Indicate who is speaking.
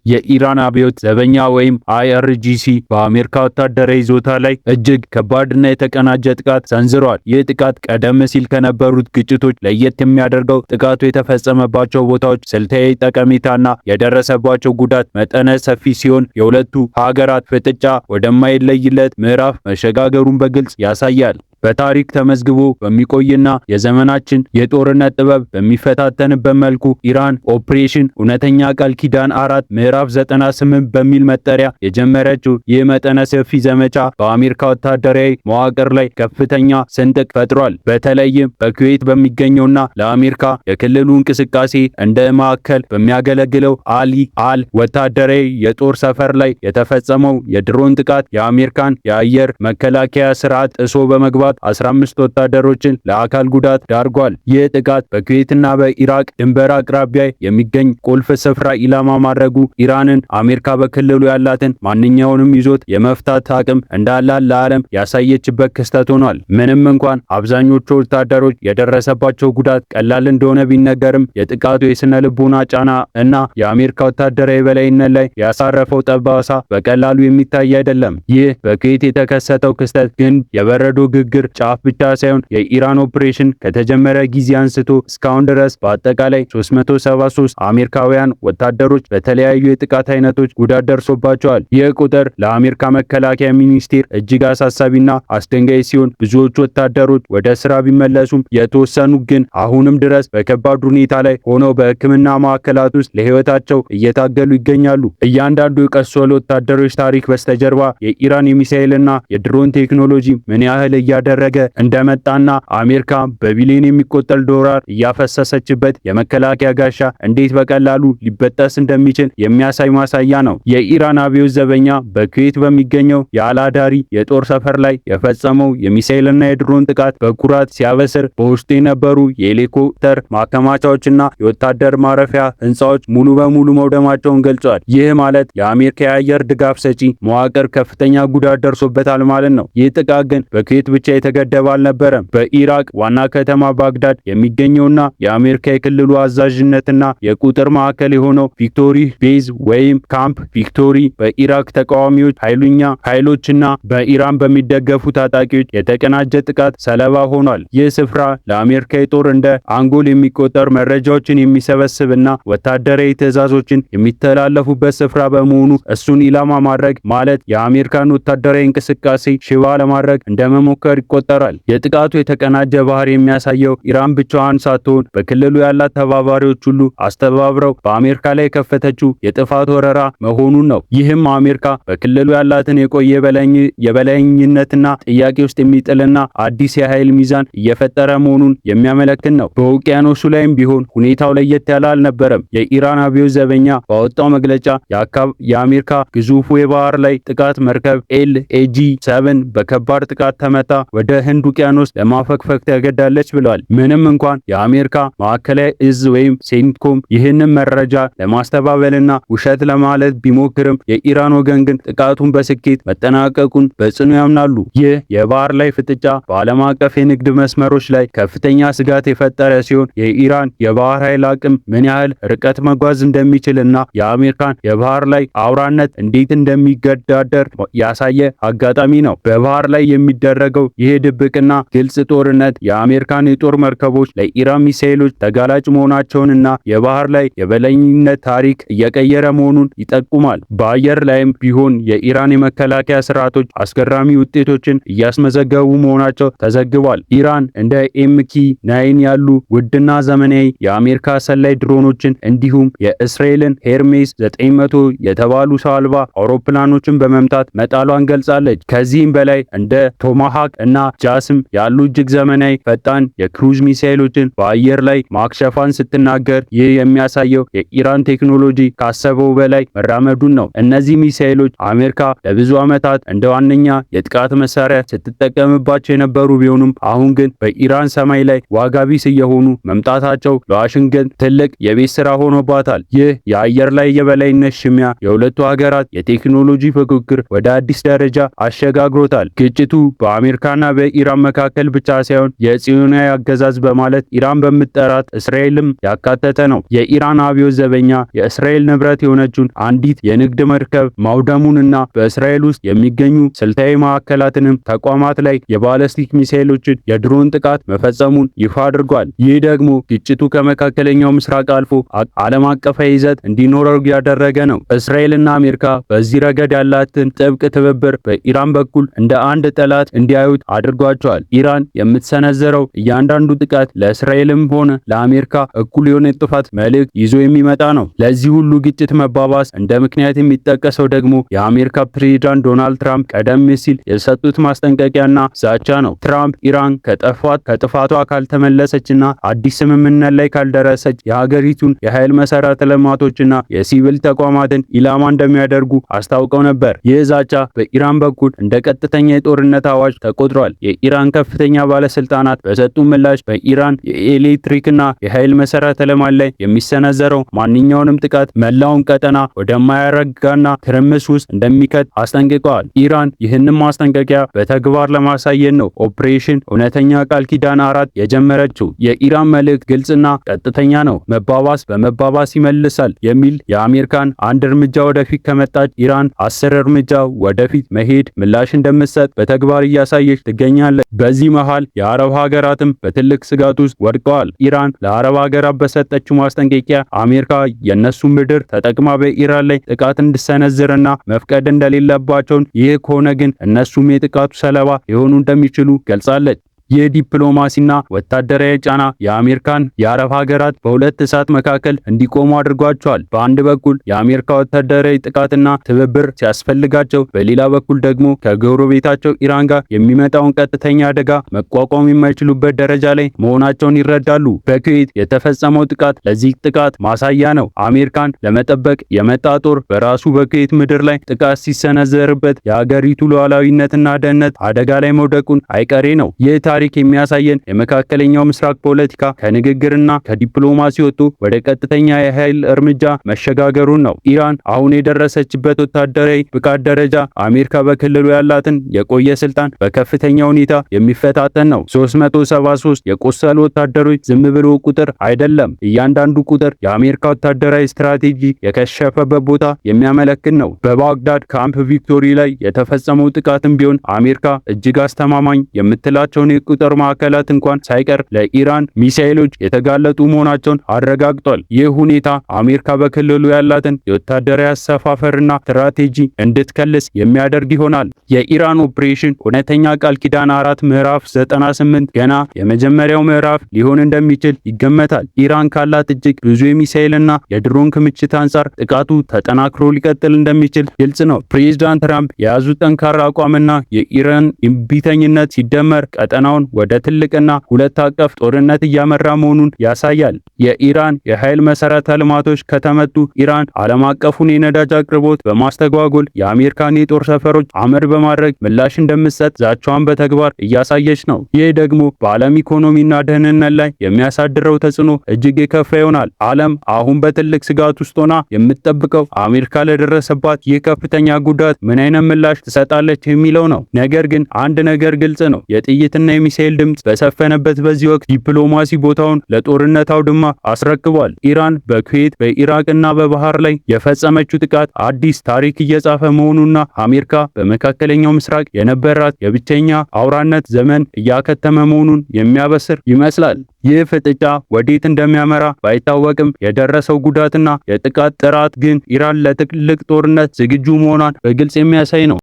Speaker 1: የኢራን አብዮት ዘበኛ ወይም IRGC በአሜሪካ ወታደራዊ ይዞታ ላይ እጅግ ከባድና የተቀናጀ ጥቃት ሰንዝሯል። ይህ ጥቃት ቀደም ሲል ከነበሩት ግጭቶች ለየት የሚያደርገው ጥቃቱ የተፈጸመባቸው ቦታዎች ስልታዊ ጠቀሜታና የደረሰባቸው ጉዳት መጠነ ሰፊ ሲሆን የሁለቱ ሀገራት ፍጥጫ ወደማይለይለት ምዕራፍ መሸጋገሩን በግልጽ ያሳያል። በታሪክ ተመዝግቦ በሚቆይና የዘመናችን የጦርነት ጥበብ በሚፈታተንበት መልኩ ኢራን ኦፕሬሽን እውነተኛ ቃል ኪዳን 4 ምዕራፍ 98 በሚል መጠሪያ የጀመረችው ይህ መጠነ ሰፊ ዘመቻ በአሜሪካ ወታደራዊ መዋቅር ላይ ከፍተኛ ስንጥቅ ፈጥሯል። በተለይም በኩዌት በሚገኘውና ለአሜሪካ የክልሉ እንቅስቃሴ እንደ ማዕከል በሚያገለግለው አሊ አል ወታደራዊ የጦር ሰፈር ላይ የተፈጸመው የድሮን ጥቃት የአሜሪካን የአየር መከላከያ ስርዓት ጥሶ በመግባት 15 ወታደሮችን ለአካል ጉዳት ዳርጓል። ይህ ጥቃት በኩዌትና በኢራቅ ድንበር አቅራቢያ የሚገኝ ቁልፍ ስፍራ ኢላማ ማድረጉ ኢራንን አሜሪካ በክልሉ ያላትን ማንኛውንም ይዞት የመፍታት አቅም እንዳላት ለዓለም ያሳየችበት ክስተት ሆኗል። ምንም እንኳን አብዛኞቹ ወታደሮች የደረሰባቸው ጉዳት ቀላል እንደሆነ ቢነገርም የጥቃቱ የስነ ልቦና ጫና እና የአሜሪካ ወታደራዊ የበላይነት ላይ ያሳረፈው ጠባሳ በቀላሉ የሚታይ አይደለም። ይህ በኩዌት የተከሰተው ክስተት ግን የበረዶ ግግር ጫፍ ብቻ ሳይሆን የኢራን ኦፕሬሽን ከተጀመረ ጊዜ አንስቶ እስካሁን ድረስ በአጠቃላይ 373 አሜሪካውያን ወታደሮች በተለያዩ የጥቃት አይነቶች ጉዳት ደርሶባቸዋል። ይህ ቁጥር ለአሜሪካ መከላከያ ሚኒስቴር እጅግ አሳሳቢና አስደንጋጭ ሲሆን ብዙዎቹ ወታደሮች ወደ ስራ ቢመለሱም የተወሰኑ ግን አሁንም ድረስ በከባድ ሁኔታ ላይ ሆነው በሕክምና ማዕከላት ውስጥ ለህይወታቸው እየታገሉ ይገኛሉ። እያንዳንዱ የቆሰሉ ወታደሮች ታሪክ በስተጀርባ የኢራን የሚሳኤልና የድሮን ቴክኖሎጂ ምን ያህል እያደረገ እንደመጣና አሜሪካ በቢሊዮን የሚቆጠር ዶላር እያፈሰሰችበት የመከላከያ ጋሻ እንዴት በቀላሉ ሊበጠስ እንደሚችል የሚያሳይ ማሳያ ነው። የኢራን አብዮት ዘበኛ በኩዌት በሚገኘው የአላዳሪ የጦር ሰፈር ላይ የፈጸመው የሚሳኤልና የድሮን ጥቃት በኩራት ሲያበስር በውስጡ የነበሩ የሄሊኮፕተር ማከማቻዎችና የወታደር ማረፊያ ህንፃዎች ሙሉ በሙሉ መውደማቸውን ገልጿል። ይህ ማለት የአሜሪካ የአየር ድጋፍ ሰጪ መዋቅር ከፍተኛ ጉዳት ደርሶበታል ማለት ነው። ይህ ጥቃት ግን በኩዌት ብቻ የተገደበ አልነበረም። በኢራቅ ዋና ከተማ ባግዳድ የሚገኘውና የአሜሪካ የክልሉ አዛዥነትና የቁጥር ማዕከል የሆነው ቪክቶሪ ቤዝ ወይም ካምፕ ቪክቶሪ በኢራቅ ተቃዋሚዎች ኃይሎችና በኢራን በሚደገፉ ታጣቂዎች የተቀናጀ ጥቃት ሰለባ ሆኗል። ይህ ስፍራ ለአሜሪካ የጦር እንደ አንጎል የሚቆጠር መረጃዎችን የሚሰበስብና ወታደራዊ ትዕዛዞችን የሚተላለፉበት ስፍራ በመሆኑ እሱን ኢላማ ማድረግ ማለት የአሜሪካን ወታደራዊ እንቅስቃሴ ሽባ ለማድረግ እንደመሞከር ይቆጠራል። የጥቃቱ የተቀናጀ ባህሪ የሚያሳየው ኢራን ብቻዋን ሳትሆን በክልሉ ያላት ተባባሪዎች ሁሉ አስተባብረው በአሜሪካ ላይ የከፈተችው የጥፋት ወረራ መሆኑን ነው። ይህም አሜሪካ በክልሉ ያላትን የቆየ የበላይነትና ጥያቄ ውስጥ የሚጥልና አዲስ የኃይል ሚዛን እየፈጠረ መሆኑን የሚያመለክት ነው። በውቅያኖሱ ላይም ቢሆን ሁኔታው ለየት ያለ አልነበረም። የኢራን አብዮት ዘበኛ ባወጣው መግለጫ የአሜሪካ ግዙፉ የባህር ላይ ጥቃት መርከብ LAG-7 በከባድ ጥቃት ተመታ ወደ ህንድ ውቅያኖስ ለማፈግፈግ ተገዳለች ብለዋል። ምንም እንኳን የአሜሪካ ማዕከላዊ እዝ ወይም ሴንትኮም ይህንን መረጃ ለማስተባበልና ውሸት ለማለት ቢሞክርም የኢራን ወገን ግን ጥቃቱን በስኬት መጠናቀቁን በጽኑ ያምናሉ። ይህ የባህር ላይ ፍጥጫ በዓለም አቀፍ የንግድ መስመሮች ላይ ከፍተኛ ስጋት የፈጠረ ሲሆን የኢራን የባህር ኃይል አቅም ምን ያህል ርቀት መጓዝ እንደሚችልና የአሜሪካን የባህር ላይ አውራነት እንዴት እንደሚገዳደር ያሳየ አጋጣሚ ነው። በባህር ላይ የሚደረገው ይህ ድብቅና ግልጽ ጦርነት የአሜሪካን የጦር መርከቦች ለኢራን ሚሳኤሎች ተጋላጭ መሆናቸውንና የባህር ላይ የበላይነት ታሪክ እየቀየረ መሆኑን ይጠቁማል። በአየር ላይም ቢሆን የኢራን የመከላከያ ስርዓቶች አስገራሚ ውጤቶችን እያስመዘገቡ መሆናቸው ተዘግቧል። ኢራን እንደ MQ-9 ያሉ ውድና ዘመናዊ የአሜሪካ ሰላይ ድሮኖችን እንዲሁም የእስራኤልን ሄርሜስ 900 የተባሉ ሰው አልባ አውሮፕላኖችን በመምታት መጣሏን ገልጻለች። ከዚህም በላይ እንደ ቶማሃክ እና ጃስም ያሉ እጅግ ዘመናዊ ፈጣን የክሩዝ ሚሳኤሎችን በአየር ላይ ማክሸፋን ስትናገር ይህ የሚያሳየው የኢራን ቴክኖሎጂ ካሰበው በላይ መራመዱን ነው። እነዚህ ሚሳኤሎች አሜሪካ ለብዙ ዓመታት እንደ ዋነኛ የጥቃት መሳሪያ ስትጠቀምባቸው የነበሩ ቢሆኑም አሁን ግን በኢራን ሰማይ ላይ ዋጋ ቢስ እየሆኑ መምጣታቸው ለዋሽንግተን ትልቅ የቤት ስራ ሆኖባታል። ይህ የአየር ላይ የበላይነት ሽሚያ የሁለቱ ሀገራት የቴክኖሎጂ ፉክክር ወደ አዲስ ደረጃ አሸጋግሮታል። ግጭቱ በአሜሪካና በኢራን መካከል ብቻ ሳይሆን የጽዮናዊ አገዛዝ በማለት ኢራን በምትጠራት እስራኤልም ያካተተ ነው። የኢራን አብዮት ዘበኛ የእስራኤል ንብረት የሆነችውን አንዲት የንግድ መርከብ ማውደሙንና በእስራኤል ውስጥ የሚገኙ ስልታዊ ማዕከላትንም ተቋማት ላይ የባለስቲክ ሚሳኤሎችን የድሮን ጥቃት መፈጸሙን ይፋ አድርጓል። ይህ ደግሞ ግጭቱ ከመካከለኛው ምስራቅ አልፎ ዓለም አቀፋዊ ይዘት እንዲኖረው ያደረገ ነው። እስራኤልና አሜሪካ በዚህ ረገድ ያላትን ጥብቅ ትብብር በኢራን በኩል እንደ አንድ ጠላት እንዲያዩት አድርጓቸዋል። ኢራን የምትሰነዘረው እያንዳንዱ ጥቃት ለእስራኤልም ሆነ ለአሜሪካ እኩል የሆነ ጥፋት መልእክት ይዞ የሚመጣ ነው። ለዚህ ሁሉ ግጭት መባባስ እንደ ምክንያት የሚጠቀሰው ደግሞ የአሜሪካ ፕሬዝዳንት ዶናልድ ትራምፕ ቀደም ሲል የሰጡት ማስጠንቀቂያና ዛቻ ነው። ትራምፕ ኢራን ከጥፋቷ ካልተመለሰችና አዲስ ስምምነት ላይ ካልደረሰች የሀገሪቱን የኃይል መሰረተ ልማቶችና የሲቪል ተቋማትን ኢላማ እንደሚያደርጉ አስታውቀው ነበር። ይህ ዛቻ በኢራን በኩል እንደ ቀጥተኛ የጦርነት አዋጅ ተቆጥሯል። የኢራን ከፍተኛ ባለስልጣናት በሰጡ ምላሽ በኢራን የኤሌክትሪክና የኃይል መሰረተ ልማት ላይ የሚሰነዘረው ማንኛውንም ጥቃት መላውን ቀጠና ወደማያረጋና ትርምስ ውስጥ እንደሚከት አስጠንቅቀዋል። ኢራን ይህንን ማስጠንቀቂያ በተግባር ለማሳየት ነው ኦፕሬሽን እውነተኛ ቃል ኪዳን 4 የጀመረችው። የኢራን መልእክት ግልጽና ቀጥተኛ ነው። መባባስ በመባባስ ይመልሳል የሚል የአሜሪካን አንድ እርምጃ ወደፊት ከመጣች ኢራን 10 እርምጃ ወደፊት መሄድ ምላሽ እንደምትሰጥ በተግባር እያሳየች ትገኛለች። በዚህ መሃል የአረብ ሀገራትም በትልቅ ስጋት ውስጥ ወድቀዋል። ኢራን ለአረብ ሀገራት በሰጠችው ማስጠንቀቂያ አሜሪካ የነሱ ምድር ተጠቅማ በኢራን ላይ ጥቃት እንድሰነዝርና መፍቀድ እንደሌለባቸውን፣ ይህ ከሆነ ግን እነሱም የጥቃቱ ሰለባ ሊሆኑ እንደሚችሉ ገልጻለች። የዲፕሎማሲና ወታደራዊ ጫና የአሜሪካን የአረብ ሀገራት በሁለት እሳት መካከል እንዲቆሙ አድርጓቸዋል። በአንድ በኩል የአሜሪካ ወታደራዊ ጥቃትና ትብብር ሲያስፈልጋቸው፣ በሌላ በኩል ደግሞ ከጎረቤታቸው ኢራን ጋር የሚመጣውን ቀጥተኛ አደጋ መቋቋም የማይችሉበት ደረጃ ላይ መሆናቸውን ይረዳሉ። በኩዌት የተፈጸመው ጥቃት ለዚህ ጥቃት ማሳያ ነው። አሜሪካን ለመጠበቅ የመጣ ጦር በራሱ በኩዌት ምድር ላይ ጥቃት ሲሰነዘርበት የሀገሪቱ ሉዓላዊነትና ደህንነት አደጋ ላይ መውደቁን አይቀሬ ነው። ታሪክ የሚያሳየን የመካከለኛው ምስራቅ ፖለቲካ ከንግግርና ከዲፕሎማሲ ወጥቶ ወደ ቀጥተኛ የኃይል እርምጃ መሸጋገሩን ነው። ኢራን አሁን የደረሰችበት ወታደራዊ ብቃት ደረጃ አሜሪካ በክልሉ ያላትን የቆየ ስልጣን በከፍተኛ ሁኔታ የሚፈታተን ነው። 373 የቆሰሉ ወታደሮች ዝም ብሎ ቁጥር አይደለም። እያንዳንዱ ቁጥር የአሜሪካ ወታደራዊ ስትራቴጂ የከሸፈበት ቦታ የሚያመለክት ነው። በባግዳድ ካምፕ ቪክቶሪ ላይ የተፈጸመው ጥቃትም ቢሆን አሜሪካ እጅግ አስተማማኝ የምትላቸውን ቁጥር ማዕከላት እንኳን ሳይቀር ለኢራን ሚሳኤሎች የተጋለጡ መሆናቸውን አረጋግጧል። ይህ ሁኔታ አሜሪካ በክልሉ ያላትን የወታደራዊ አሰፋፈርና ስትራቴጂ እንድትከልስ የሚያደርግ ይሆናል። የኢራን ኦፕሬሽን እውነተኛ ቃል ኪዳን 4 ምዕራፍ 98 ገና የመጀመሪያው ምዕራፍ ሊሆን እንደሚችል ይገመታል። ኢራን ካላት እጅግ ብዙ የሚሳኤልና የድሮን ክምችት አንጻር ጥቃቱ ተጠናክሮ ሊቀጥል እንደሚችል ግልጽ ነው። ፕሬዝዳንት ትራምፕ የያዙት ጠንካራ አቋምና የኢራን እምቢተኝነት ሲደመር ቀጠናውን ወደ ትልቅና ሁለት አቀፍ ጦርነት እያመራ መሆኑን ያሳያል። የኢራን የኃይል መሰረተ ልማቶች ከተመቱ ኢራን ዓለም አቀፉን የነዳጅ አቅርቦት በማስተጓጎል የአሜሪካን የጦር ሰፈሮች አመድ በማድረግ ምላሽ እንደምትሰጥ ዛቻዋን በተግባር እያሳየች ነው። ይህ ደግሞ በዓለም ኢኮኖሚና ደህንነት ላይ የሚያሳድረው ተጽዕኖ እጅግ የከፋ ይሆናል። ዓለም አሁን በትልቅ ስጋት ውስጥ ሆና የምትጠብቀው አሜሪካ ለደረሰባት ይህ ከፍተኛ ጉዳት ምን አይነት ምላሽ ትሰጣለች የሚለው ነው። ነገር ግን አንድ ነገር ግልጽ ነው። የጥይትና የሚሳኤል ድምጽ በሰፈነበት በዚህ ወቅት ዲፕሎማሲ ቦታውን ለጦርነት አውድማ አስረክቧል። ኢራን በኩዌት በኢራቅና በባህር ላይ የፈጸመችው ጥቃት አዲስ ታሪክ እየጻፈ መሆኑና አሜሪካ በመካከለኛው ምስራቅ የነበራት የብቸኛ አውራነት ዘመን እያከተመ መሆኑን የሚያበስር ይመስላል። ይህ ፍጥጫ ወዴት እንደሚያመራ ባይታወቅም የደረሰው ጉዳትና የጥቃት ጥራት ግን ኢራን ለትልቅ ጦርነት ዝግጁ መሆኗን በግልጽ የሚያሳይ ነው።